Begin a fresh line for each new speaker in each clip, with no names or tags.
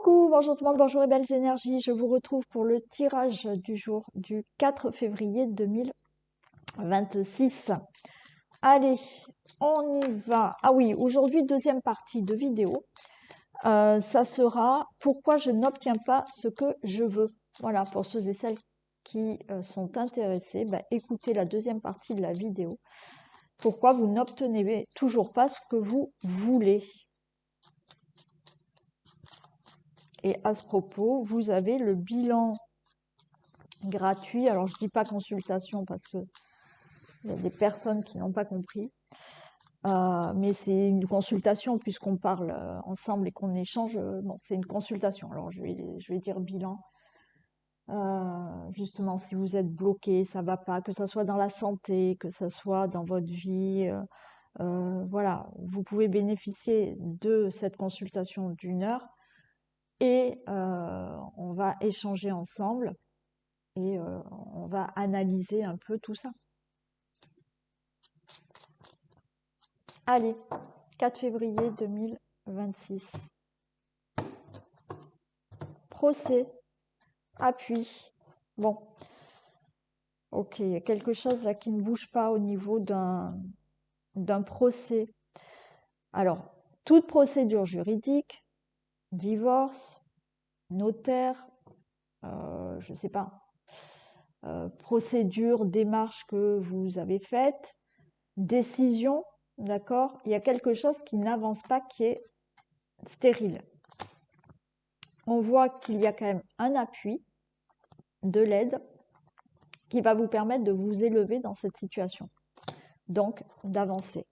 Coucou, bonjour tout le monde, bonjour les belles énergies. Je vous retrouve pour le tirage du jour du 4 février 2026. Allez, on y va. Ah oui, aujourd'hui, deuxième partie de vidéo. Ça sera pourquoi je n'obtiens pas ce que je veux. Voilà, pour ceux et celles qui sont intéressés, écoutez la deuxième partie de la vidéo. Pourquoi vous n'obtenez toujours pas ce que vous voulez. Et à ce propos, vous avez le bilan gratuit. Alors, je dis pas consultation parce que il y a des personnes qui n'ont pas compris. Mais c'est une consultation puisqu'on parle ensemble et qu'on échange. Bon, c'est une consultation. Alors, je vais dire bilan. Justement, si vous êtes bloqué, ça va pas, que ça soit dans la santé, que ça soit dans votre vie. Voilà, vous pouvez bénéficier de cette consultation d'une heure et on va échanger ensemble et on va analyser un peu tout ça. Allez, 4 février 2026. Procès, appui. Bon, ok, il y a quelque chose là qui ne bouge pas au niveau d'un procès. Alors, toute procédure juridique, divorce, notaire, je ne sais pas, procédure, démarche que vous avez faite, décision, d'accord? Il y a quelque chose qui n'avance pas, qui est stérile. On voit qu'il y a quand même un appui, de l'aide, qui va vous permettre de vous élever dans cette situation. Donc, d'avancer.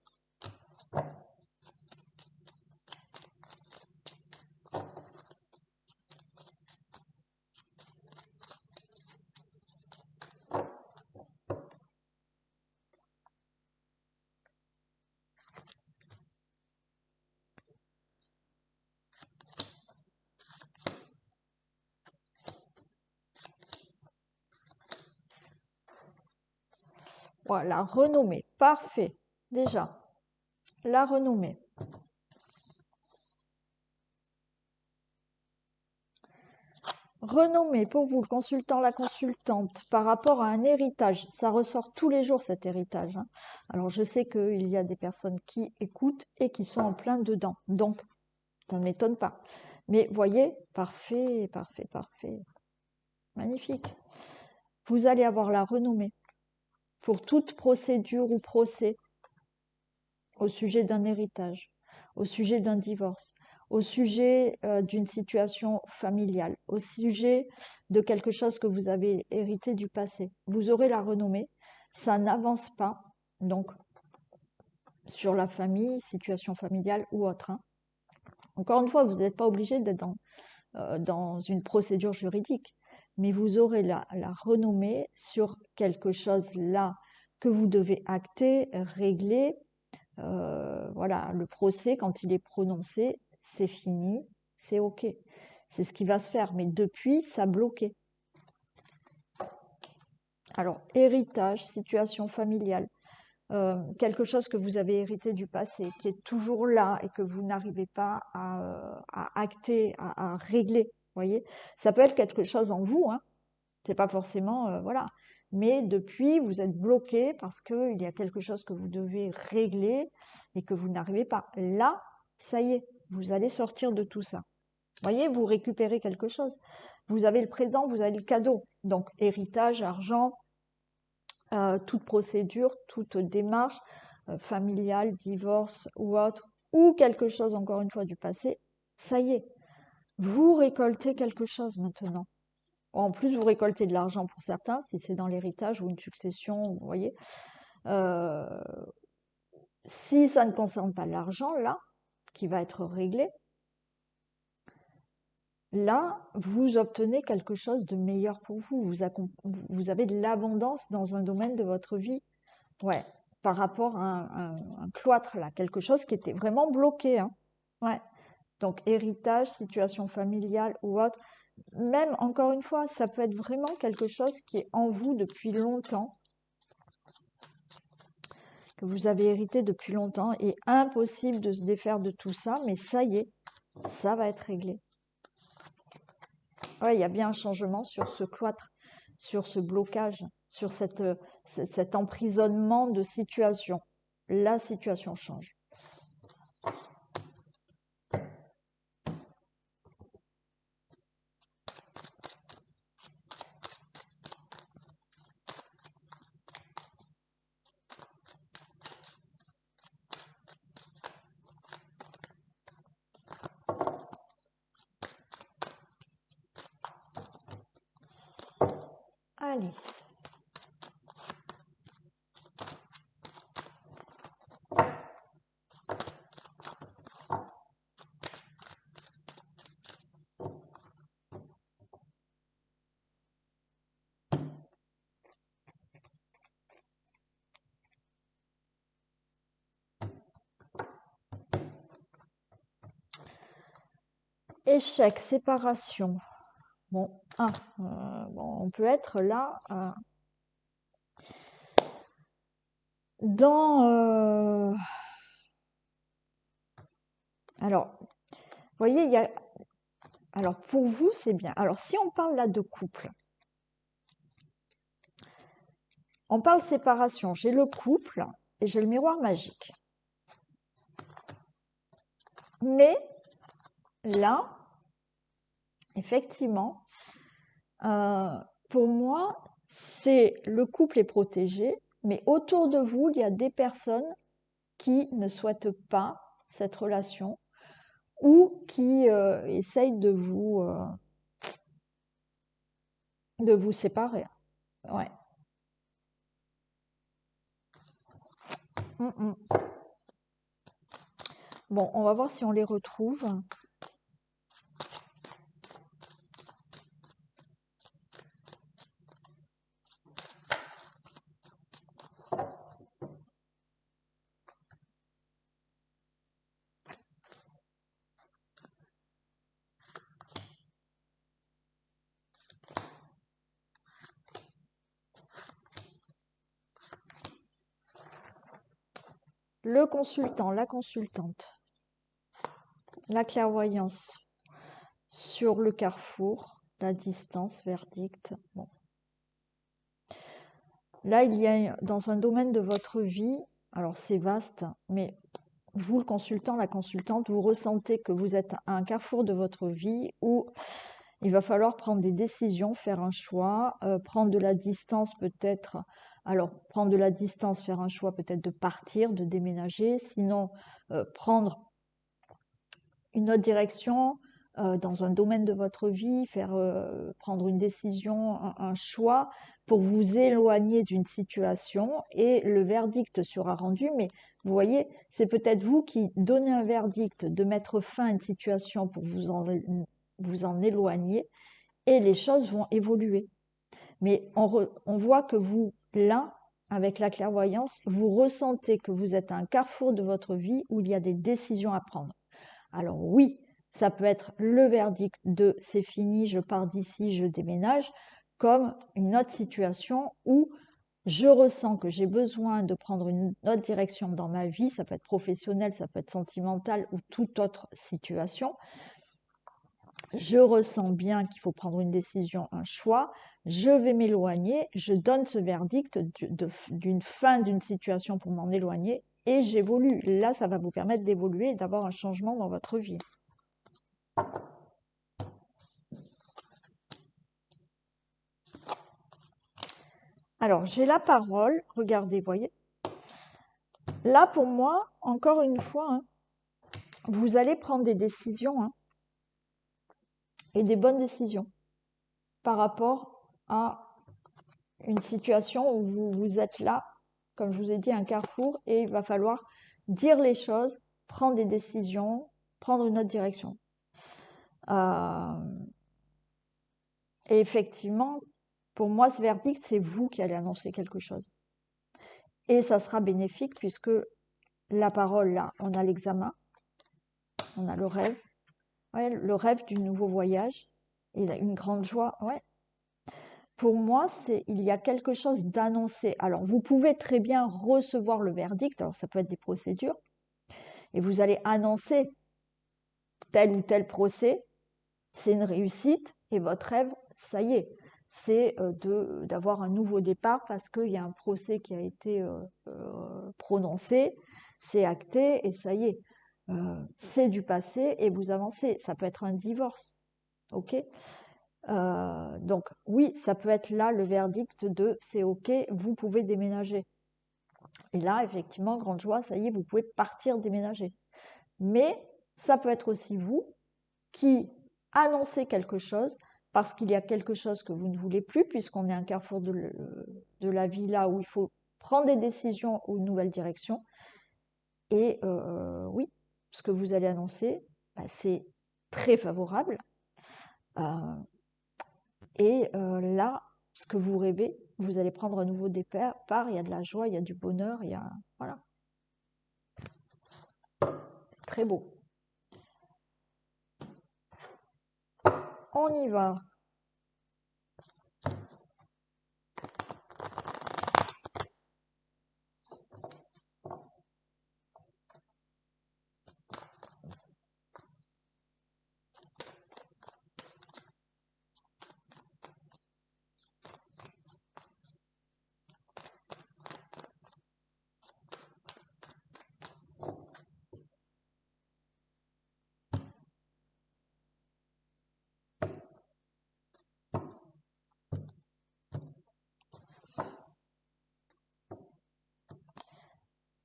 Voilà, renommée. Parfait. Déjà, la renommée. Renommée pour vous, le consultant, la consultante, par rapport à un héritage. Ça ressort tous les jours, cet héritage. Hein. Alors, je sais qu'il y a des personnes qui écoutent et qui sont en plein dedans. Donc, ça ne m'étonne pas. Mais voyez, parfait, parfait, parfait. Magnifique. Vous allez avoir la renommée pour toute procédure ou procès au sujet d'un héritage, au sujet d'un divorce, au sujet d'une situation familiale, au sujet de quelque chose que vous avez hérité du passé. Vous aurez la renommée, ça n'avance pas, donc sur la famille, situation familiale ou autre. Hein. Encore une fois, vous n'êtes pas obligé d'être dans une procédure juridique, mais vous aurez la renommée sur quelque chose là que vous devez acter, régler. Voilà, le procès, quand il est prononcé, c'est fini, c'est OK. C'est ce qui va se faire, mais depuis, ça bloquait. Alors, héritage, situation familiale, quelque chose que vous avez hérité du passé, qui est toujours là et que vous n'arrivez pas à acter, à régler, voyez. Ça peut être quelque chose en vous, hein. C'est pas forcément, voilà. Mais depuis, vous êtes bloqué parce qu'il y a quelque chose que vous devez régler et que vous n'arrivez pas. Là, ça y est, vous allez sortir de tout ça. Voyez, vous récupérez quelque chose. Vous avez le présent, vous avez le cadeau. Donc, héritage, argent, toute procédure, toute démarche familiale, divorce ou autre, ou quelque chose, encore une fois, du passé, ça y est. Vous récoltez quelque chose maintenant. En plus, vous récoltez de l'argent pour certains, si c'est dans l'héritage ou une succession, vous voyez. Si ça ne concerne pas l'argent, là, qui va être réglé, là, vous obtenez quelque chose de meilleur pour vous. Vous avez de l'abondance dans un domaine de votre vie. Ouais, par rapport à un cloître, là, quelque chose qui était vraiment bloqué. Hein. Ouais. Donc, héritage, situation familiale ou autre. Même, encore une fois, ça peut être vraiment quelque chose qui est en vous depuis longtemps, que vous avez hérité depuis longtemps, et impossible de se défaire de tout ça, mais ça y est, ça va être réglé. Ouais, il y a bien un changement sur ce cloître, sur ce blocage, sur cet emprisonnement de situation. La situation change. Allez. Échec, séparation. Bon, bon, on peut être là dans... Alors, vous voyez, il y a... Alors, pour vous, c'est bien. Alors, si on parle là de couple, on parle séparation. J'ai le couple et j'ai le miroir magique. Mais là, effectivement, pour moi, c'est le couple est protégé, mais autour de vous, il y a des personnes qui ne souhaitent pas cette relation ou qui essayent de vous séparer. Ouais. Bon, on va voir si on les retrouve. Le consultant, la consultante, la clairvoyance sur le carrefour, la distance, verdict. Bon. Là, il y a dans un domaine de votre vie, alors c'est vaste, mais vous, le consultant, la consultante, vous ressentez que vous êtes à un carrefour de votre vie où il va falloir prendre des décisions, faire un choix, prendre de la distance peut-être. Alors, prendre de la distance, faire un choix peut-être de partir, de déménager, sinon prendre une autre direction dans un domaine de votre vie, prendre une décision, un choix pour vous éloigner d'une situation et le verdict sera rendu. Mais vous voyez, c'est peut-être vous qui donnez un verdict de mettre fin à une situation pour vous en éloigner et les choses vont évoluer. Mais on voit que vous, là, avec la clairvoyance, vous ressentez que vous êtes à un carrefour de votre vie où il y a des décisions à prendre. Alors oui, ça peut être le verdict de c'est fini, je pars d'ici, je déménage, comme une autre situation où je ressens que j'ai besoin de prendre une autre direction dans ma vie, ça peut être professionnel, ça peut être sentimental ou toute autre situation. Je ressens bien qu'il faut prendre une décision, un choix, je vais m'éloigner, je donne ce verdict d'une fin d'une situation pour m'en éloigner et j'évolue. Là, ça va vous permettre d'évoluer et d'avoir un changement dans votre vie. Alors, j'ai la parole, regardez, voyez. Là, pour moi, encore une fois, hein, vous allez prendre des décisions hein, et des bonnes décisions par rapport à une situation où vous êtes là, comme je vous ai dit, un carrefour, et il va falloir dire les choses, prendre des décisions, prendre une autre direction. Et effectivement, pour moi, ce verdict, c'est vous qui allez annoncer quelque chose. Et ça sera bénéfique puisque la parole, là, on a l'examen, on a le rêve, ouais, le rêve du nouveau voyage, et une grande joie, ouais. Pour moi, il y a quelque chose d'annoncé. Alors, vous pouvez très bien recevoir le verdict, alors ça peut être des procédures, et vous allez annoncer tel ou tel procès, c'est une réussite et votre rêve, ça y est, c'est d'avoir un nouveau départ parce qu'il y a un procès qui a été prononcé, c'est acté et ça y est. C'est du passé et vous avancez. Ça peut être un divorce, ok. Donc oui, ça peut être là le verdict de c'est ok, vous pouvez déménager. Et là, effectivement, grande joie, ça y est, vous pouvez partir déménager. Mais ça peut être aussi vous qui annoncez quelque chose parce qu'il y a quelque chose que vous ne voulez plus, puisqu'on est à un carrefour de la vie là où il faut prendre des décisions ou une nouvelle direction. Et oui, ce que vous allez annoncer, bah, c'est très favorable. Là, ce que vous rêvez, vous allez prendre un nouveau départ, il y a de la joie, il y a du bonheur, il y a... Voilà, très beau. On y va.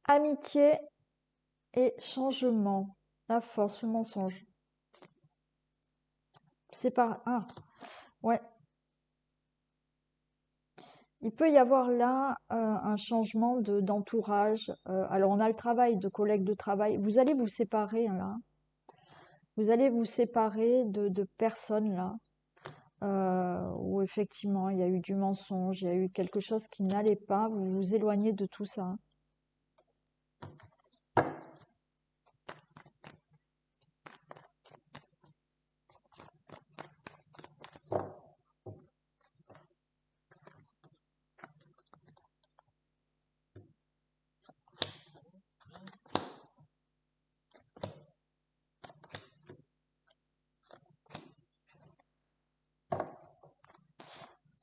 Amitié et changement. La force, le mensonge. C'est pas... Ah, ouais. Il peut y avoir là un changement d'entourage. Alors, on a le travail, de collègues de travail. Vous allez vous séparer, hein, là. Vous allez vous séparer de personnes, là, où effectivement, il y a eu du mensonge, il y a eu quelque chose qui n'allait pas. Vous vous éloignez de tout ça.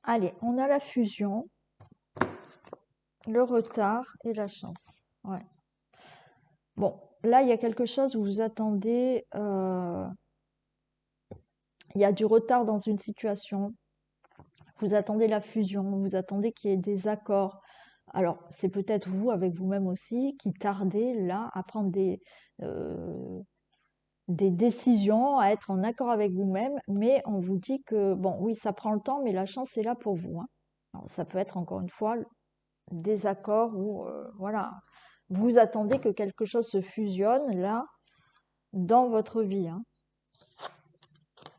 Allez, on a la fusion, le retard et la chance. Ouais. Bon, là, il y a quelque chose où vous attendez, il y a du retard dans une situation, vous attendez la fusion, vous attendez qu'il y ait des accords. Alors, c'est peut-être vous, avec vous-même aussi, qui tardez là à prendre des décisions, à être en accord avec vous-même, mais on vous dit que, bon, oui, ça prend le temps, mais la chance est là pour vous, hein. Alors, ça peut être, encore une fois, des accords où, voilà, vous attendez que quelque chose se fusionne là dans votre vie, hein.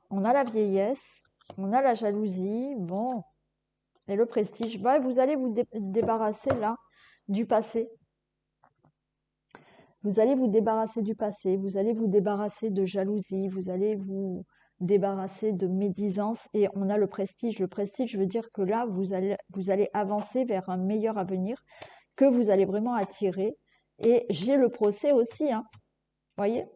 On a la vieillesse, on a la jalousie, bon, et le prestige. Bah, vous allez vous débarrasser là du passé. Vous allez vous débarrasser du passé, vous allez vous débarrasser de jalousie, vous allez vous débarrasser de médisance et on a le prestige. Le prestige veut dire que là, vous allez avancer vers un meilleur avenir que vous allez vraiment attirer. Et j'ai le procès aussi, hein. Voyez?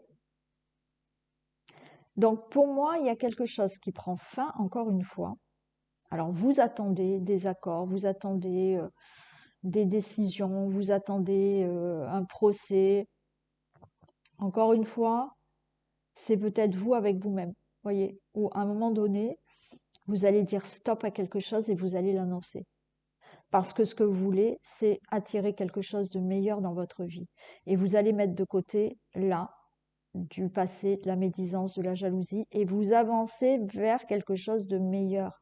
Donc pour moi, il y a quelque chose qui prend fin, encore une fois. Alors vous attendez des accords, vous attendez des décisions, vous attendez un procès. Encore une fois, c'est peut-être vous avec vous-même, voyez, ou à un moment donné, vous allez dire stop à quelque chose et vous allez l'annoncer. Parce que ce que vous voulez, c'est attirer quelque chose de meilleur dans votre vie. Et vous allez mettre de côté, là, du passé, de la médisance, de la jalousie, et vous avancez vers quelque chose de meilleur.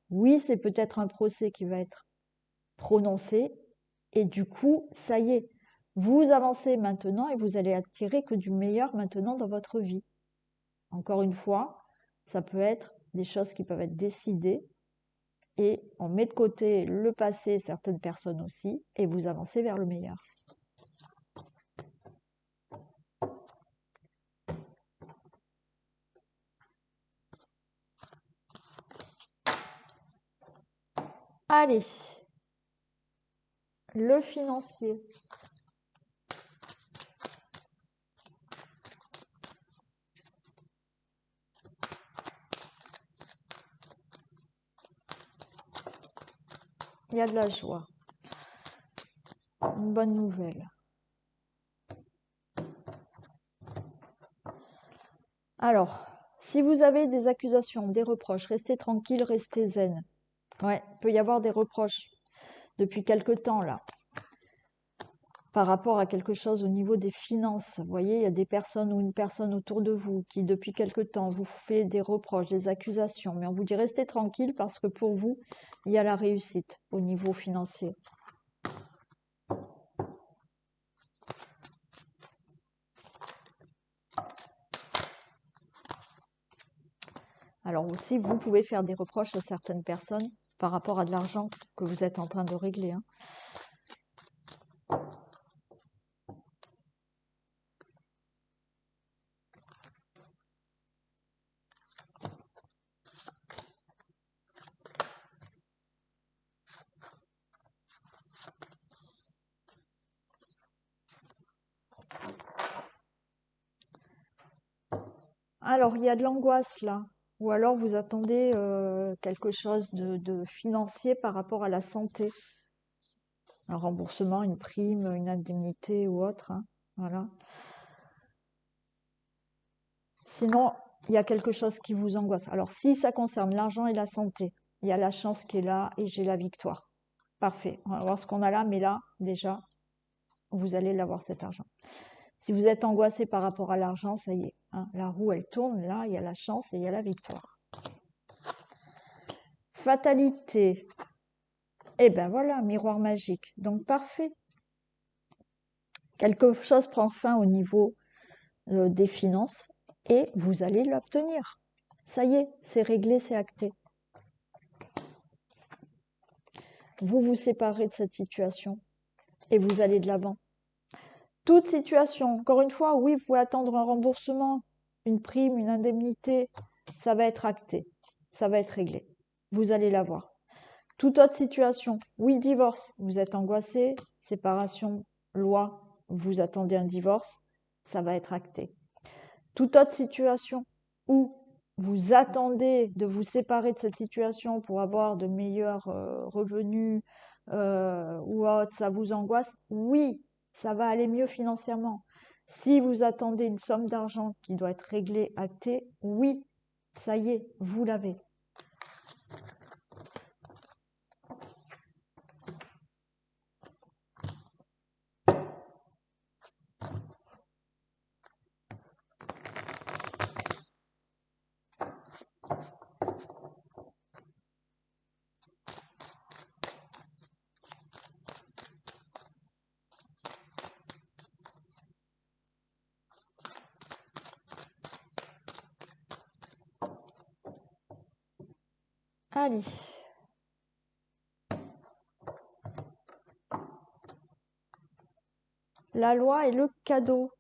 Oui, c'est peut-être un procès qui va être prononcé, et du coup, ça y est, vous avancez maintenant et vous allez attirer que du meilleur maintenant dans votre vie. Encore une fois, ça peut être des choses qui peuvent être décidées et on met de côté le passé, certaines personnes aussi, et vous avancez vers le meilleur. Allez, le financier. il y a de la joie. Une bonne nouvelle. Alors, si vous avez des accusations, des reproches, restez tranquille, restez zen. Ouais, il peut y avoir des reproches depuis quelque temps là, par rapport à quelque chose au niveau des finances. Vous voyez, il y a des personnes ou une personne autour de vous qui depuis quelque temps vous fait des reproches, des accusations, mais on vous dit restez tranquille parce que pour vous, il y a la réussite au niveau financier. Alors aussi, vous pouvez faire des reproches à certaines personnes par rapport à de l'argent que vous êtes en train de régler. Hein. Alors, il y a de l'angoisse là. Ou alors vous attendez quelque chose de financier par rapport à la santé. Un remboursement, une prime, une indemnité ou autre. Hein. Voilà. Sinon, il y a quelque chose qui vous angoisse. Alors, si ça concerne l'argent et la santé, il y a la chance qui est là et j'ai la victoire. Parfait. On va voir ce qu'on a là, mais là, déjà, vous allez l'avoir cet argent. Si vous êtes angoissé par rapport à l'argent, ça y est. Hein, la roue, elle tourne. Là, il y a la chance et il y a la victoire. Fatalité. Eh ben voilà, miroir magique. Donc, parfait. Quelque chose prend fin au niveau des finances et vous allez l'obtenir. Ça y est, c'est réglé, c'est acté. Vous vous séparez de cette situation et vous allez de l'avant. Toute situation, encore une fois, oui, vous pouvez attendre un remboursement, une prime, une indemnité, ça va être acté, ça va être réglé. Vous allez l'avoir. Toute autre situation, oui, divorce, vous êtes angoissé, séparation, loi, vous attendez un divorce, ça va être acté. Toute autre situation où vous attendez de vous séparer de cette situation pour avoir de meilleurs revenus ou autre, ça vous angoisse, oui, ça va aller mieux financièrement. Si vous attendez une somme d'argent qui doit être réglée, actée, oui, ça y est, vous l'avez. Allez. La loi et le cadeau.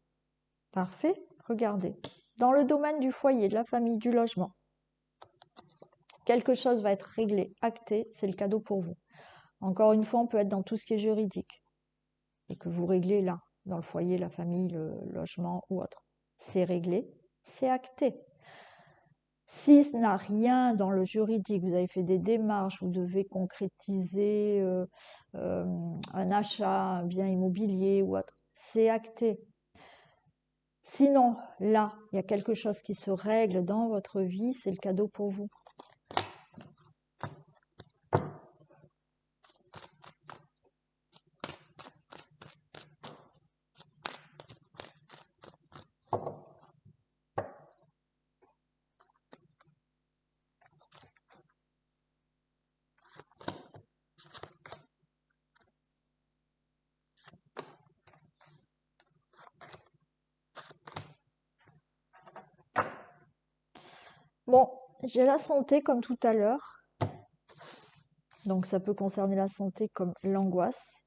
Parfait. Regardez. Dans le domaine du foyer, de la famille, du logement, quelque chose va être réglé, acté, c'est le cadeau pour vous. Encore une fois, on peut être dans tout ce qui est juridique et que vous réglez là, dans le foyer, la famille, le logement ou autre. C'est réglé, c'est acté. Si ce n'a rien dans le juridique, vous avez fait des démarches, vous devez concrétiser un achat, un bien immobilier ou autre, c'est acté. Sinon, là, il y a quelque chose qui se règle dans votre vie, c'est le cadeau pour vous. Bon, j'ai la santé comme tout à l'heure. Donc ça peut concerner la santé comme l'angoisse.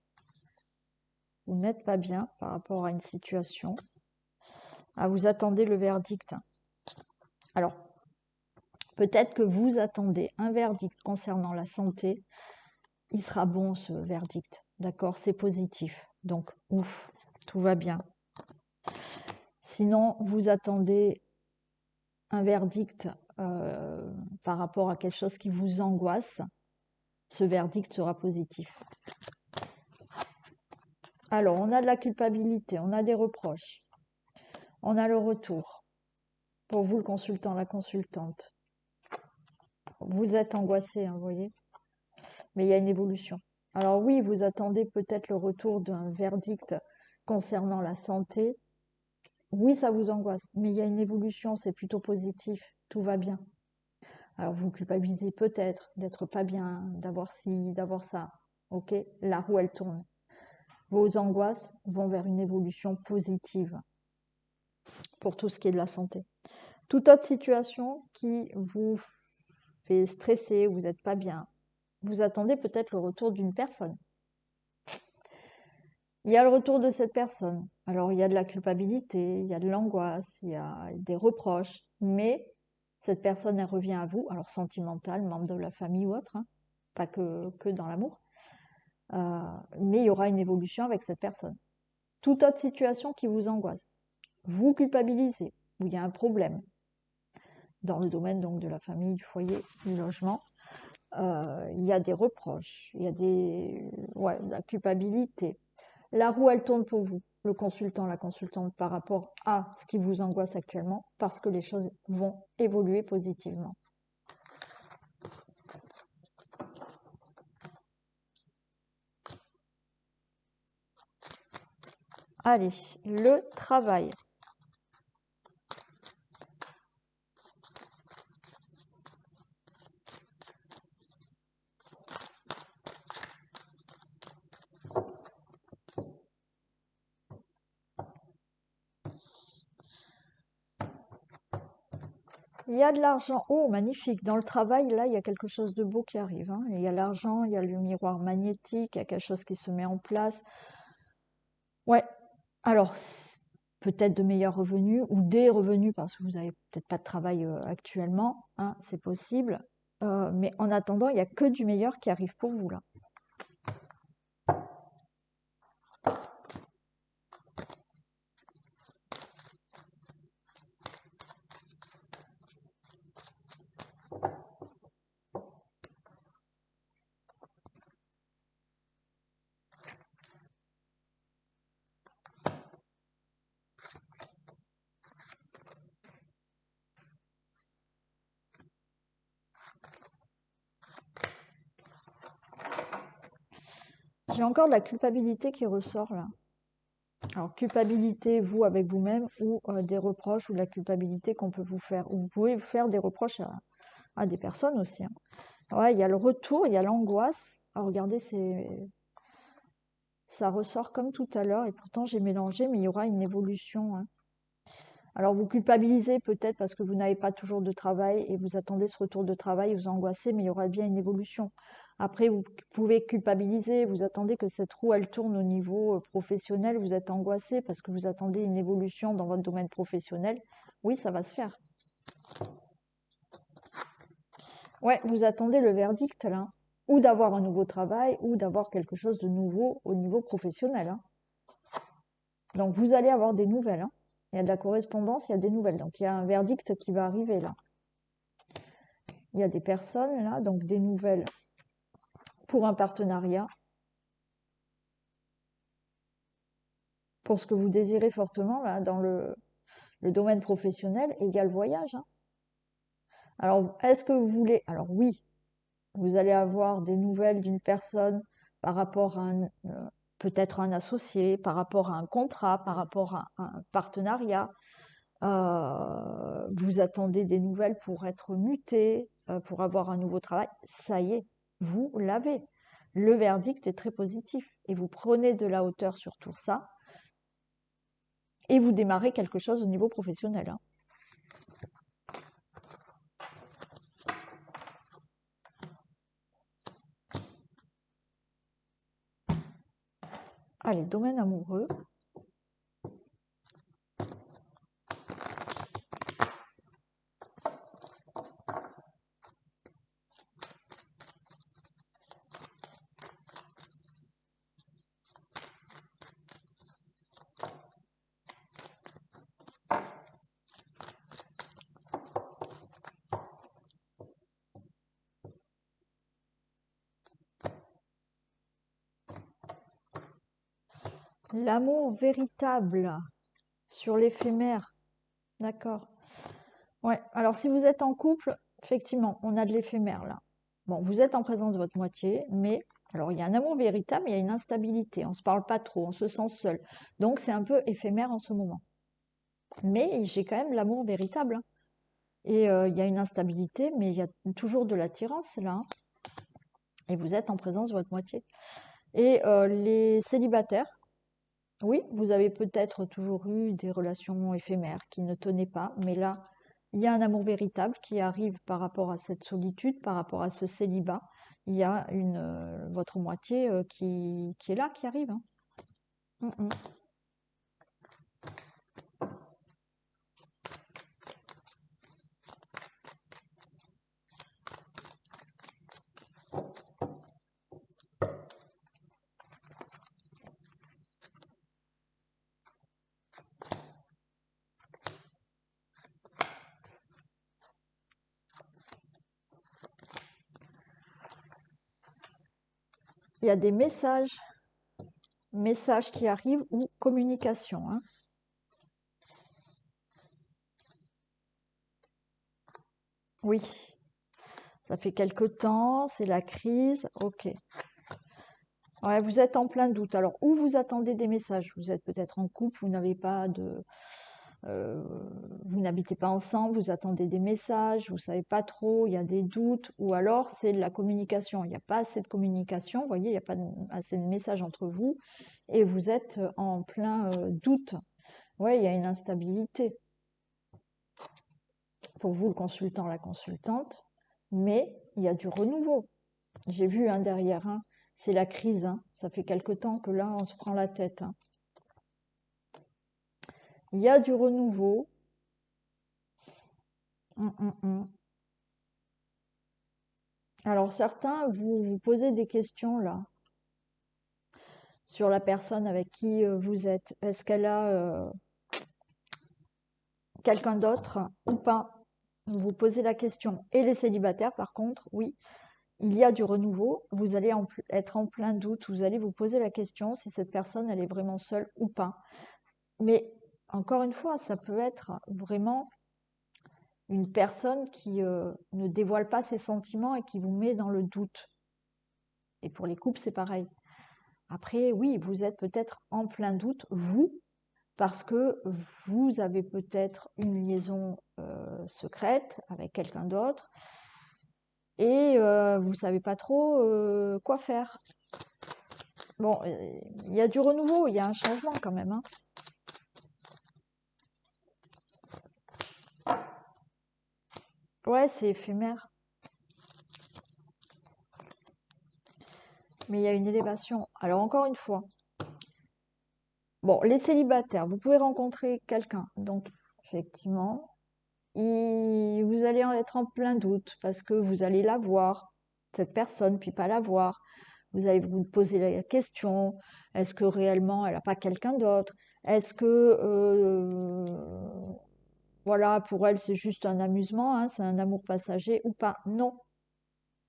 Vous n'êtes pas bien par rapport à une situation. Ah, vous attendez le verdict. Alors, peut-être que vous attendez un verdict concernant la santé. Il sera bon ce verdict. D'accord, c'est positif. Donc, ouf, tout va bien. Sinon, vous attendez un verdict par rapport à quelque chose qui vous angoisse. ce verdict sera positif. Alors, on a de la culpabilité, on a des reproches, on a le retour. Pour vous, le consultant, la consultante, vous êtes angoissé, hein, vous voyez, mais il y a une évolution. Alors oui, vous attendez peut-être le retour d'un verdict concernant la santé. Oui, ça vous angoisse, mais il y a une évolution, c'est plutôt positif, tout va bien. Alors vous culpabilisez peut-être d'être pas bien, d'avoir ci, d'avoir ça. Ok, la roue elle tourne. Vos angoisses vont vers une évolution positive pour tout ce qui est de la santé. Toute autre situation qui vous fait stresser, vous n'êtes pas bien, vous attendez peut-être le retour d'une personne. Il y a le retour de cette personne. Alors il y a de la culpabilité, il y a de l'angoisse, il y a des reproches, mais cette personne, elle revient à vous, alors sentimentale, membre de la famille ou autre, hein, pas que dans l'amour, mais il y aura une évolution avec cette personne. Toute autre situation qui vous angoisse, vous culpabilisez, où il y a un problème dans le domaine donc de la famille, du foyer, du logement, il y a des reproches, il y a de la culpabilité. La roue, elle tourne pour vous, le consultant, la consultante, par rapport à ce qui vous angoisse actuellement, parce que les choses vont évoluer positivement. Allez, le travail. Il y a de l'argent. Oh, magnifique. Dans le travail, là, il y a quelque chose de beau qui arrive, hein. Il y a l'argent, il y a le miroir magnétique, il y a quelque chose qui se met en place. Ouais. Alors, peut-être de meilleurs revenus ou des revenus parce que vous n'avez peut-être pas de travail actuellement, hein, c'est possible. Mais en attendant, il n'y a que du meilleur qui arrive pour vous là. J'ai encore de la culpabilité qui ressort là. Alors, culpabilité, vous, avec vous-même, ou des reproches, ou de la culpabilité qu'on peut vous faire. Ou vous pouvez vous faire des reproches à des personnes aussi, hein. Ouais, il y a le retour, il y a l'angoisse. Alors, regardez, ça ressort comme tout à l'heure, et pourtant j'ai mélangé, mais il y aura une évolution, hein. Alors, vous culpabilisez peut-être parce que vous n'avez pas toujours de travail et vous attendez ce retour de travail, vous angoissez, mais il y aura bien une évolution. Après, vous pouvez culpabiliser, vous attendez que cette roue, elle tourne au niveau professionnel, vous êtes angoissé parce que vous attendez une évolution dans votre domaine professionnel. Oui, ça va se faire. Ouais, vous attendez le verdict là, ou d'avoir un nouveau travail, ou d'avoir quelque chose de nouveau au niveau professionnel, hein. Donc, vous allez avoir des nouvelles, hein. Il y a de la correspondance, il y a des nouvelles. Donc, il y a un verdict qui va arriver là. Il y a des personnes là, donc des nouvelles pour un partenariat, pour ce que vous désirez fortement là dans le domaine professionnel, et il y a le voyage, hein. Alors, est-ce que vous voulez... Alors oui, vous allez avoir des nouvelles d'une personne par rapport à peut-être un associé, par rapport à un contrat, par rapport à un partenariat. Vous attendez des nouvelles pour être muté, pour avoir un nouveau travail. Ça y est, vous l'avez. Le verdict est très positif et vous prenez de la hauteur sur tout ça et vous démarrez quelque chose au niveau professionnel, hein. Allez, domaine amoureux. L'amour véritable sur l'éphémère. D'accord. Ouais. Alors, si vous êtes en couple, effectivement, on a de l'éphémère là. Bon, vous êtes en présence de votre moitié, mais alors il y a un amour véritable, mais il y a une instabilité. On se parle pas trop, on se sent seul. Donc, c'est un peu éphémère en ce moment. Mais j'ai quand même l'amour véritable, hein. Et il y a une instabilité, mais il y a toujours de l'attirance là, hein. Et vous êtes en présence de votre moitié. Et les célibataires, oui, vous avez peut-être toujours eu des relations éphémères qui ne tenaient pas, mais là, il y a un amour véritable qui arrive par rapport à cette solitude, par rapport à ce célibat. Il y a votre moitié qui est là, qui arrive, hein. Mm, mm. Il y a des messages qui arrivent ou communication, hein. Oui, ça fait quelque temps, c'est la crise, ok. Ouais, vous êtes en plein doute. Alors, où vous attendez des messages? Vous êtes peut-être en couple, vous n'avez pas de, euh, vous n'habitez pas ensemble, vous attendez des messages, vous savez pas trop, il y a des doutes, ou alors c'est de la communication. Il n'y a pas assez de communication, vous voyez, il n'y a pas assez de messages entre vous, et vous êtes en plein doute. Ouais, il y a une instabilité. Pour vous, le consultant, la consultante, mais il y a du renouveau. J'ai vu un derrière, hein, c'est la crise, hein. Ça fait quelque temps que là, on se prend la tête, hein. Il y a du renouveau. Hum. Alors certains, vous posez des questions là sur la personne avec qui vous êtes. Est-ce qu'elle a quelqu'un d'autre ou pas? Vous posez la question. Et les célibataires, par contre, oui, il y a du renouveau. Vous allez être en plein doute. Vous allez vous poser la question si cette personne, elle est vraiment seule ou pas. Mais encore une fois, ça peut être vraiment une personne qui ne dévoile pas ses sentiments et qui vous met dans le doute. Et pour les couples, c'est pareil. Après, oui, vous êtes peut-être en plein doute, vous, parce que vous avez peut-être une liaison secrète avec quelqu'un d'autre et vous savez pas trop quoi faire. Bon, il y a du renouveau, il y a un changement quand même, hein. Ouais, c'est éphémère, mais il y a une élévation. Alors encore une fois, bon, les célibataires, vous pouvez rencontrer quelqu'un, donc effectivement, vous allez être en plein doute parce que vous allez la voir, cette personne, puis pas la voir. Vous allez vous poser la question, est-ce que réellement elle n'a pas quelqu'un d'autre? Est-ce que, voilà, pour elle c'est juste un amusement, hein, c'est un amour passager ou pas? Non,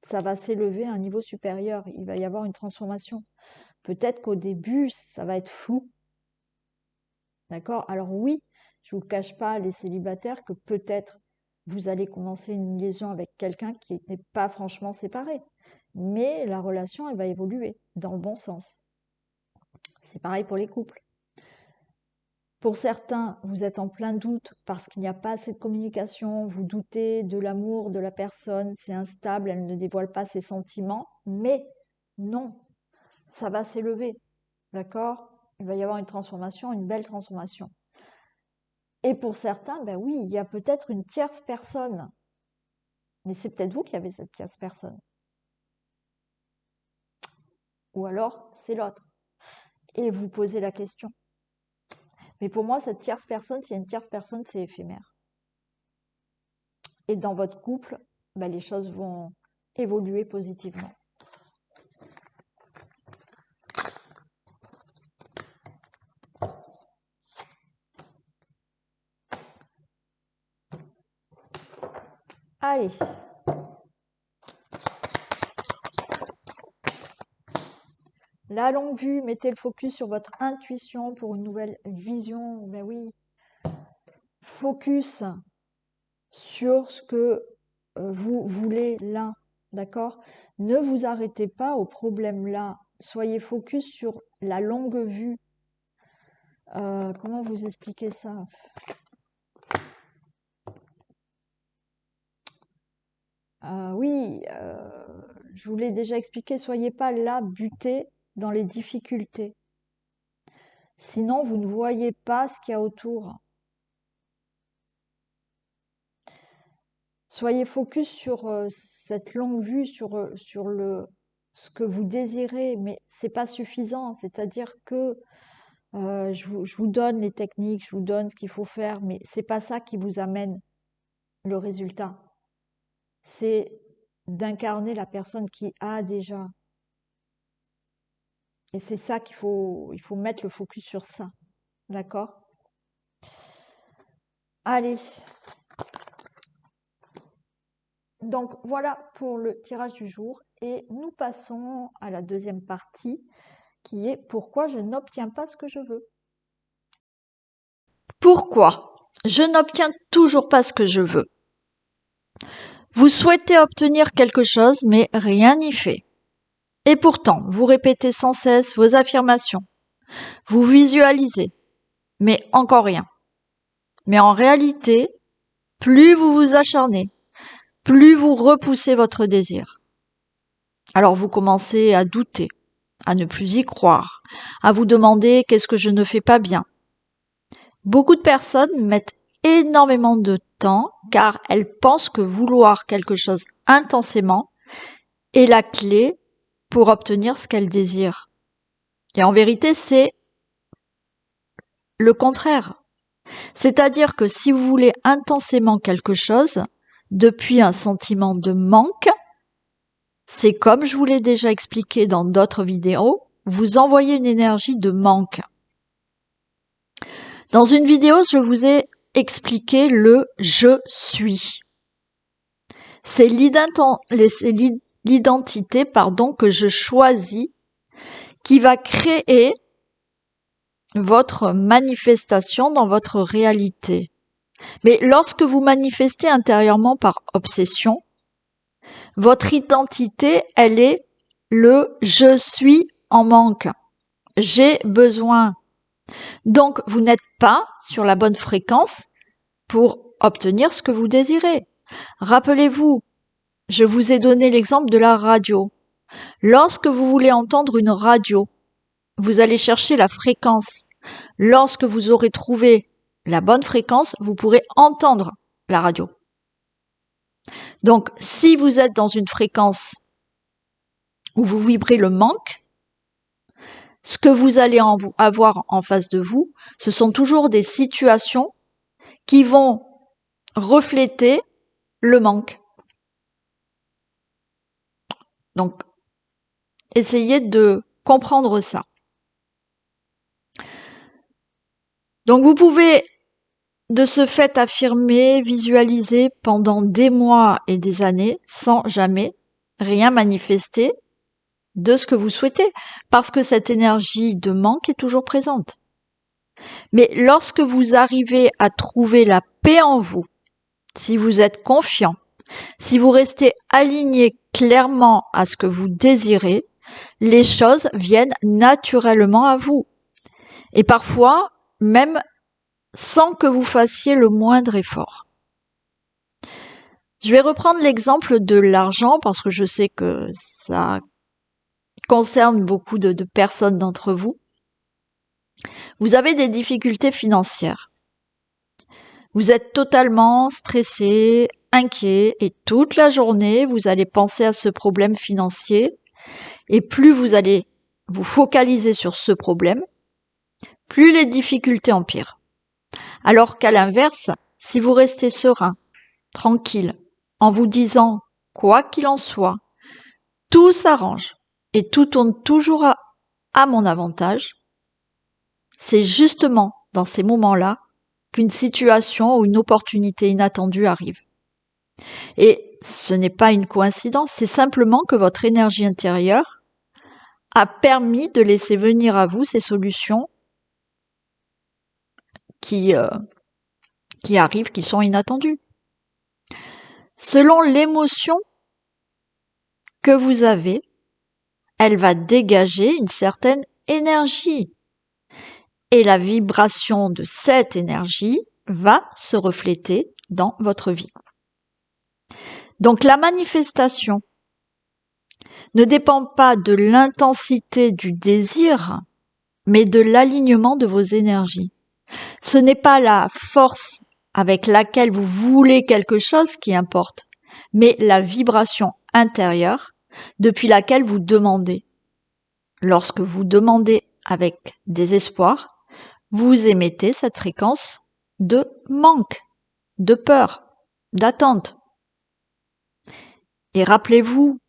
ça va s'élever à un niveau supérieur, il va y avoir une transformation. Peut-être qu'au début, ça va être flou, d'accord? Alors oui, je ne vous cache pas, les célibataires, que peut-être vous allez commencer une liaison avec quelqu'un qui n'est pas franchement séparé. Mais la relation, elle va évoluer dans le bon sens. C'est pareil pour les couples. Pour certains, vous êtes en plein doute parce qu'il n'y a pas assez de communication, vous doutez de l'amour de la personne, c'est instable, elle ne dévoile pas ses sentiments, mais non, ça va s'élever, d'accord? Il va y avoir une transformation, une belle transformation. Et pour certains, ben oui, il y a peut-être une tierce personne, mais c'est peut-être vous qui avez cette tierce personne. Ou alors, c'est l'autre. Et vous posez la question. Mais pour moi, cette tierce personne, s'il y a une tierce personne, c'est éphémère. Et dans votre couple, ben, les choses vont évoluer positivement. Allez, La longue vue, mettez le focus sur votre intuition pour une nouvelle vision. Ben oui, focus sur ce que vous voulez là, d'accord? Ne vous arrêtez pas au problème là. Soyez focus sur la longue vue. Comment vous expliquer ça? Oui, je vous l'ai déjà expliqué, soyez pas là butés dans les difficultés. Sinon, vous ne voyez pas ce qu'il y a autour. Soyez focus sur cette longue vue, sur ce que vous désirez, mais c'est pas suffisant. C'est-à-dire que je vous donne les techniques, je vous donne ce qu'il faut faire, mais c'est pas ça qui vous amène le résultat. C'est d'incarner la personne qui a déjà. Et c'est ça il faut mettre le focus sur ça. D'accord? Allez. Donc voilà pour le tirage du jour. Et nous passons à la deuxième partie qui est pourquoi je n'obtiens pas ce que je veux. Pourquoi je n'obtiens toujours pas ce que je veux? Vous souhaitez obtenir quelque chose, mais rien n'y fait. Et pourtant, vous répétez sans cesse vos affirmations. Vous visualisez, mais encore rien. Mais en réalité, plus vous vous acharnez, plus vous repoussez votre désir. Alors vous commencez à douter, à ne plus y croire, à vous demander qu'est-ce que je ne fais pas bien. Beaucoup de personnes mettent énormément de temps car elles pensent que vouloir quelque chose intensément est la clé pour obtenir ce qu'elles désirent. Et en vérité, c'est le contraire. C'est-à-dire que si vous voulez intensément quelque chose, depuis un sentiment de manque, c'est comme je vous l'ai déjà expliqué dans d'autres vidéos, vous envoyez une énergie de manque. Dans une vidéo, je vous ai expliqué le « je suis ». C'est l'identité que je choisis qui va créer votre manifestation dans votre réalité. Mais lorsque vous manifestez intérieurement par obsession, votre identité, elle est le « je suis en manque ». J'ai besoin. Donc, vous n'êtes pas sur la bonne fréquence pour obtenir ce que vous désirez. Rappelez-vous, je vous ai donné l'exemple de la radio. Lorsque vous voulez entendre une radio, vous allez chercher la fréquence. Lorsque vous aurez trouvé la bonne fréquence, vous pourrez entendre la radio. Donc, si vous êtes dans une fréquence où vous vibrez le manque, ce que vous allez avoir en face de vous, ce sont toujours des situations qui vont refléter le manque. Donc, essayez de comprendre ça. Donc, vous pouvez de ce fait affirmer, visualiser pendant des mois et des années sans jamais rien manifester de ce que vous souhaitez, parce que cette énergie de manque est toujours présente. Mais lorsque vous arrivez à trouver la paix en vous, si vous êtes confiant, si vous restez aligné clairement à ce que vous désirez, les choses viennent naturellement à vous. Et parfois, même sans que vous fassiez le moindre effort. Je vais reprendre l'exemple de l'argent parce que je sais que ça concerne beaucoup de personnes d'entre vous. Vous avez des difficultés financières. Vous êtes totalement stressé, inquiet et toute la journée, vous allez penser à ce problème financier et plus vous allez vous focaliser sur ce problème, plus les difficultés empirent. Alors qu'à l'inverse, si vous restez serein, tranquille, en vous disant quoi qu'il en soit, tout s'arrange et tout tourne toujours à mon avantage, c'est justement dans ces moments-là qu'une situation ou une opportunité inattendue arrive. Et ce n'est pas une coïncidence, c'est simplement que votre énergie intérieure a permis de laisser venir à vous ces solutions qui arrivent, qui sont inattendues. Selon l'émotion que vous avez, elle va dégager une certaine énergie. Et la vibration de cette énergie va se refléter dans votre vie. Donc la manifestation ne dépend pas de l'intensité du désir, mais de l'alignement de vos énergies. Ce n'est pas la force avec laquelle vous voulez quelque chose qui importe, mais la vibration intérieure depuis laquelle vous demandez. Lorsque vous demandez avec désespoir, vous émettez cette fréquence de manque, de peur, d'attente. Et rappelez-vous,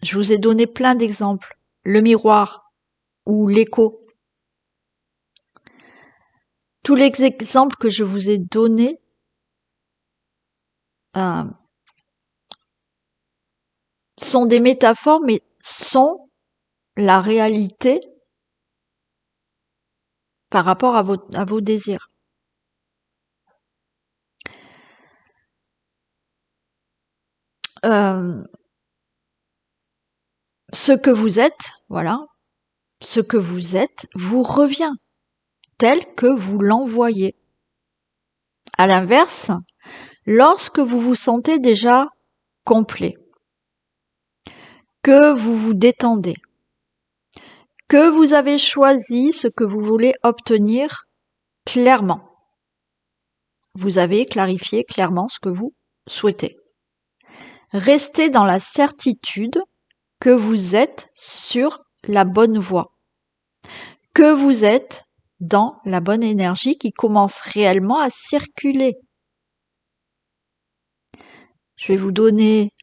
je vous ai donné plein d'exemples, le miroir ou l'écho. Tous les exemples que je vous ai donnés sont des métaphores, mais sont la réalité par rapport à vos désirs. Ce que vous êtes, voilà, ce que vous êtes vous revient tel que vous l'envoyez. À l'inverse, lorsque vous vous sentez déjà complet, que vous vous détendez, que vous avez choisi ce que vous voulez obtenir clairement, vous avez clarifié clairement ce que vous souhaitez. Restez dans la certitude que vous êtes sur la bonne voie, que vous êtes dans la bonne énergie qui commence réellement à circuler. Je vais vous donner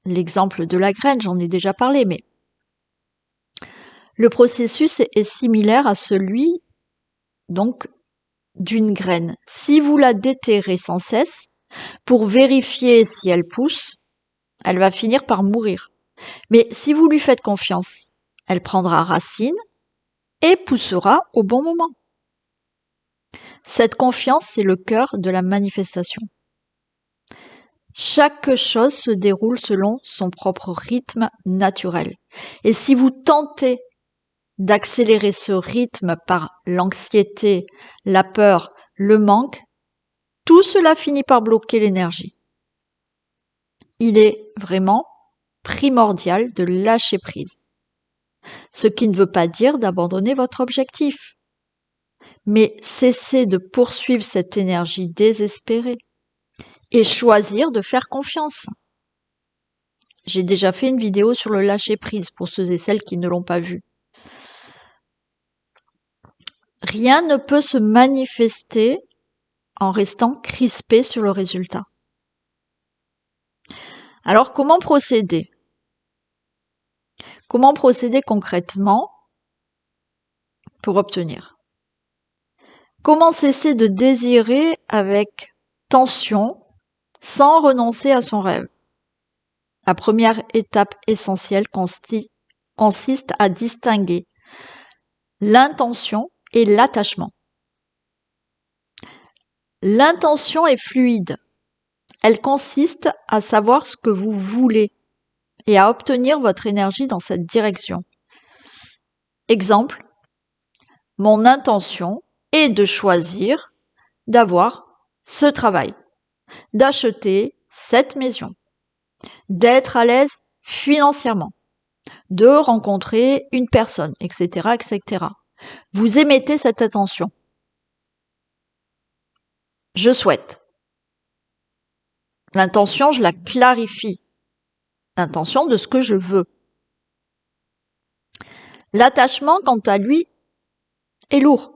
l'exemple de la graine, j'en ai déjà parlé, mais le processus est similaire à celui donc d'une graine. Si vous la déterrez sans cesse pour vérifier si elle pousse, elle va finir par mourir. Mais si vous lui faites confiance, elle prendra racine et poussera au bon moment. Cette confiance, c'est le cœur de la manifestation. Chaque chose se déroule selon son propre rythme naturel. Et si vous tentez d'accélérer ce rythme par l'anxiété, la peur, le manque, tout cela finit par bloquer l'énergie. Il est vraiment primordial de lâcher prise. Ce qui ne veut pas dire d'abandonner votre objectif, mais cesser de poursuivre cette énergie désespérée et choisir de faire confiance. J'ai déjà fait une vidéo sur le lâcher prise pour ceux et celles qui ne l'ont pas vue. Rien ne peut se manifester en restant crispé sur le résultat. Alors comment procéder? Comment procéder concrètement pour obtenir? Comment cesser de désirer avec tension sans renoncer à son rêve? La première étape essentielle consiste à distinguer l'intention et l'attachement. L'intention est fluide. Elle consiste à savoir ce que vous voulez et à obtenir votre énergie dans cette direction. Exemple, mon intention est de choisir d'avoir ce travail, d'acheter cette maison, d'être à l'aise financièrement, de rencontrer une personne, etc., etc. Vous émettez cette intention. Je souhaite. L'intention, je la clarifie. L'intention de ce que je veux. L'attachement, quant à lui, est lourd.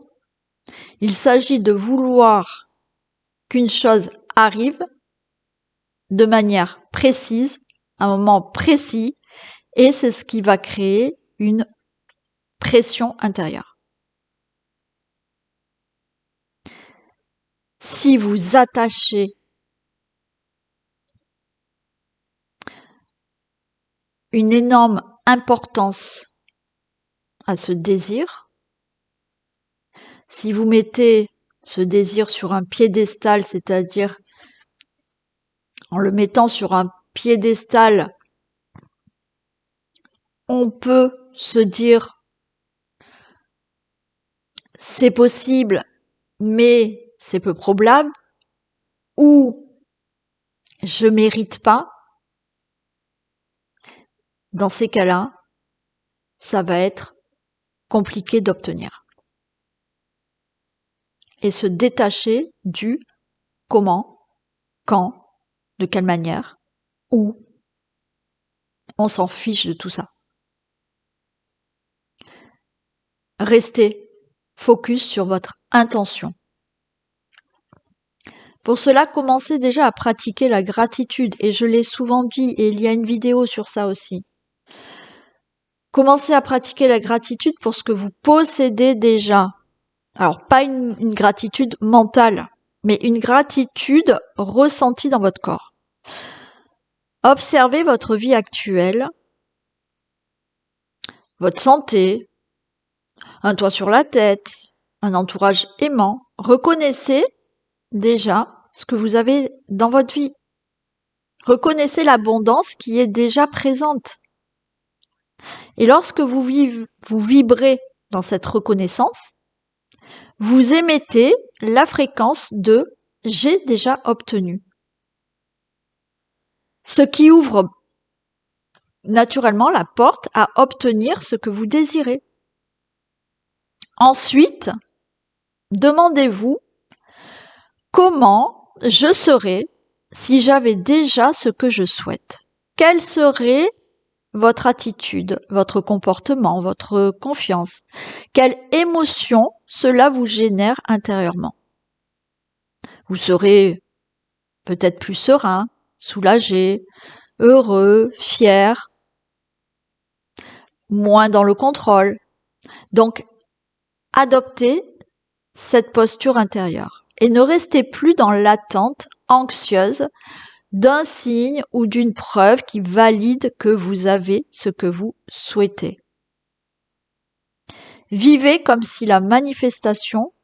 Il s'agit de vouloir qu'une chose arrive de manière précise, à un moment précis, et c'est ce qui va créer une pression intérieure. Si vous attachez une énorme importance à ce désir, si vous mettez ce désir sur un piédestal, c'est-à-dire en le mettant sur un piédestal, on peut se dire c'est possible, mais c'est peu probable, ou je mérite pas. Dans ces cas-là, ça va être compliqué d'obtenir. Et se détacher du comment, quand, de quelle manière, où. On s'en fiche de tout ça. Restez focus sur votre intention. Pour cela, commencez déjà à pratiquer la gratitude, et je l'ai souvent dit, et il y a une vidéo sur ça aussi. Commencez à pratiquer la gratitude pour ce que vous possédez déjà. Alors, pas une gratitude mentale, mais une gratitude ressentie dans votre corps. Observez votre vie actuelle, votre santé, un toit sur la tête, un entourage aimant. Reconnaissez déjà ce que vous avez dans votre vie. Reconnaissez l'abondance qui est déjà présente. Et lorsque vous vibrez dans cette reconnaissance, vous émettez la fréquence de « j'ai déjà obtenu ». Ce qui ouvre naturellement la porte à obtenir ce que vous désirez. Ensuite, demandez-vous comment je serais si j'avais déjà ce que je souhaite. Quelle serait votre attitude, votre comportement, votre confiance? Quelle émotion cela vous génère intérieurement? Vous serez peut-être plus serein, soulagé, heureux, fier, moins dans le contrôle. Donc, adoptez cette posture intérieure et ne restez plus dans l'attente anxieuse d'un signe ou d'une preuve qui valide que vous avez ce que vous souhaitez. Vivez comme si la manifestation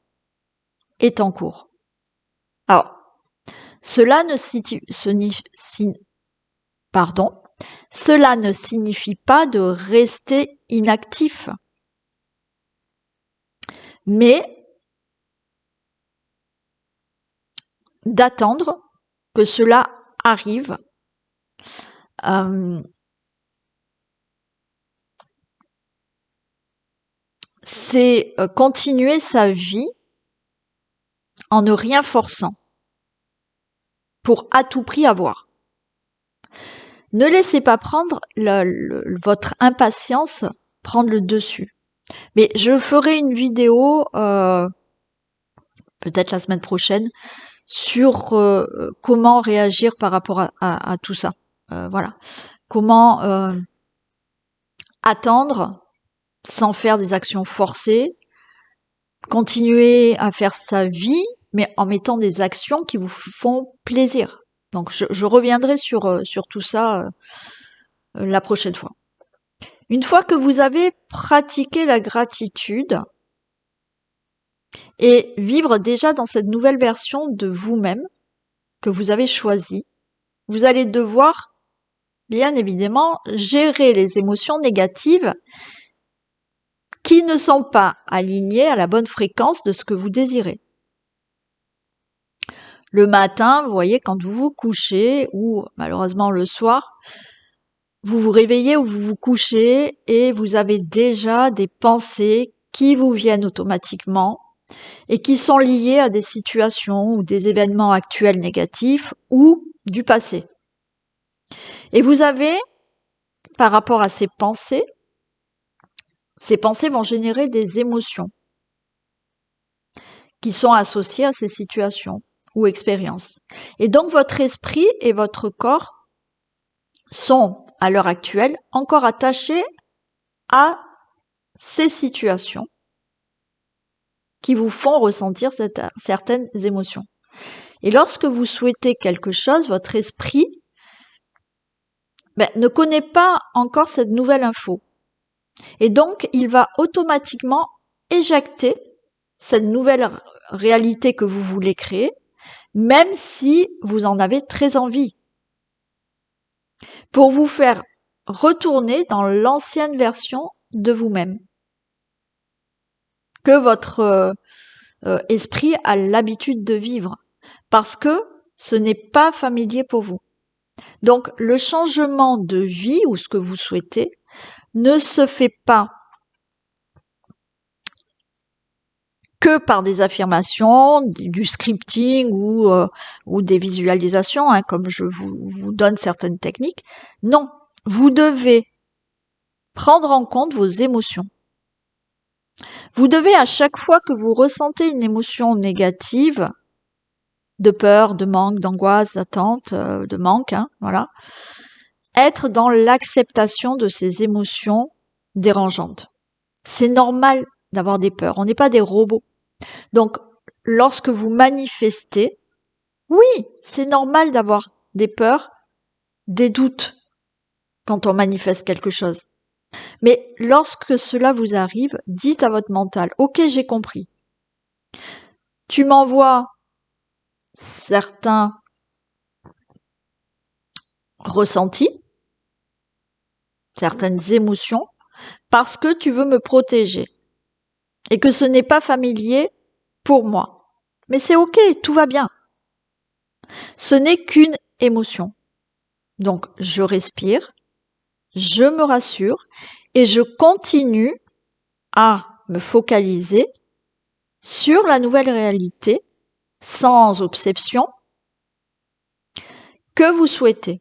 est en cours. Alors, cela ne signifie pas de rester inactif, mais d'attendre que cela arrive. C'est continuer sa vie en ne rien forçant, pour à tout prix avoir. Ne laissez pas prendre votre impatience prendre le dessus. Mais je ferai une vidéo, peut-être la semaine prochaine, sur comment réagir par rapport à tout ça. Voilà. Comment attendre sans faire des actions forcées, continuer à faire sa vie, mais en mettant des actions qui vous font plaisir. Donc je reviendrai sur tout ça la prochaine fois. Une fois que vous avez pratiqué la gratitude et vivre déjà dans cette nouvelle version de vous-même que vous avez choisie, vous allez devoir, bien évidemment, gérer les émotions négatives qui ne sont pas alignées à la bonne fréquence de ce que vous désirez. Le matin, vous voyez, quand vous vous couchez, ou malheureusement le soir, vous vous réveillez ou vous vous couchez et vous avez déjà des pensées qui vous viennent automatiquement et qui sont liées à des situations ou des événements actuels négatifs ou du passé. Et vous avez, par rapport à ces pensées vont générer des émotions qui sont associées à ces situations ou expériences. Et donc votre esprit et votre corps sont, à l'heure actuelle, encore attachés à ces situations qui vous font ressentir certaines émotions. Et lorsque vous souhaitez quelque chose, votre esprit ne connaît pas encore cette nouvelle info. Et donc, il va automatiquement éjecter cette nouvelle réalité que vous voulez créer, même si vous en avez très envie, pour vous faire retourner dans l'ancienne version de vous-même, que votre esprit a l'habitude de vivre, parce que ce n'est pas familier pour vous. Donc, le changement de vie ou ce que vous souhaitez ne se fait pas que par des affirmations, du scripting ou des visualisations, hein, comme je vous donne certaines techniques. Non, vous devez prendre en compte vos émotions. Vous devez, à chaque fois que vous ressentez une émotion négative, de peur, de manque, d'angoisse, d'attente, de manque, hein, voilà, être dans l'acceptation de ces émotions dérangeantes. C'est normal d'avoir des peurs, on n'est pas des robots. Donc, lorsque vous manifestez, oui, c'est normal d'avoir des peurs, des doutes quand on manifeste quelque chose. Mais lorsque cela vous arrive, dites à votre mental, ok, j'ai compris. Tu m'envoies certains ressentis, certaines émotions, parce que tu veux me protéger et que ce n'est pas familier pour moi. Mais c'est ok, tout va bien. Ce n'est qu'une émotion. Donc, je respire, je me rassure et je continue à me focaliser sur la nouvelle réalité sans obsession que vous souhaitez.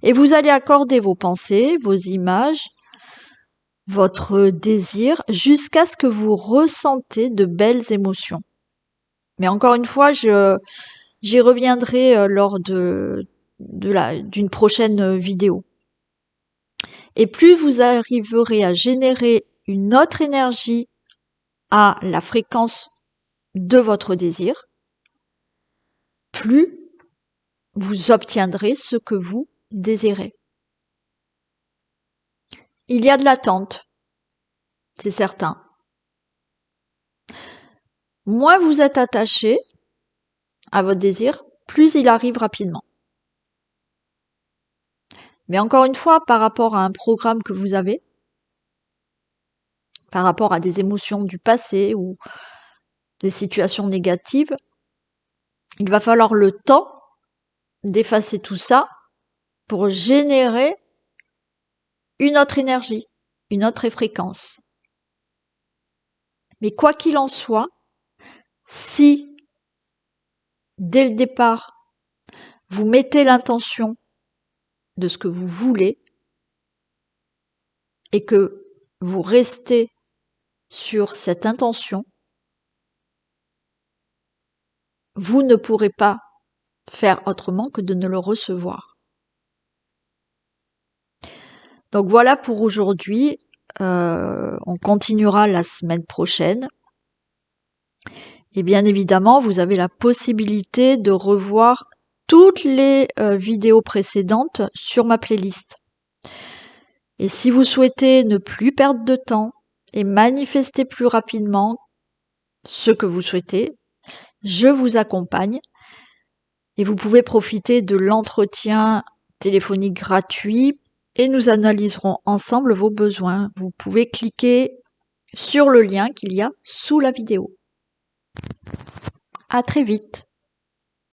Et vous allez accorder vos pensées, vos images, votre désir jusqu'à ce que vous ressentez de belles émotions. Mais encore une fois, j'y reviendrai lors d'une prochaine vidéo. Et plus vous arriverez à générer une autre énergie à la fréquence de votre désir, plus vous obtiendrez ce que vous désirez. Il y a de l'attente, c'est certain. Moins vous êtes attaché à votre désir, plus il arrive rapidement. Mais encore une fois, par rapport à un programme que vous avez, par rapport à des émotions du passé ou des situations négatives, il va falloir le temps d'effacer tout ça pour générer une autre énergie, une autre fréquence. Mais quoi qu'il en soit, si dès le départ, vous mettez l'intention de ce que vous voulez et que vous restez sur cette intention, vous ne pourrez pas faire autrement que de ne le recevoir. Donc voilà pour aujourd'hui. On continuera la semaine prochaine. Et bien évidemment, vous avez la possibilité de revoir toutes les vidéos précédentes sur ma playlist. Et si vous souhaitez ne plus perdre de temps et manifester plus rapidement ce que vous souhaitez, je vous accompagne et vous pouvez profiter de l'entretien téléphonique gratuit et nous analyserons ensemble vos besoins. Vous pouvez cliquer sur le lien qu'il y a sous la vidéo. À très vite.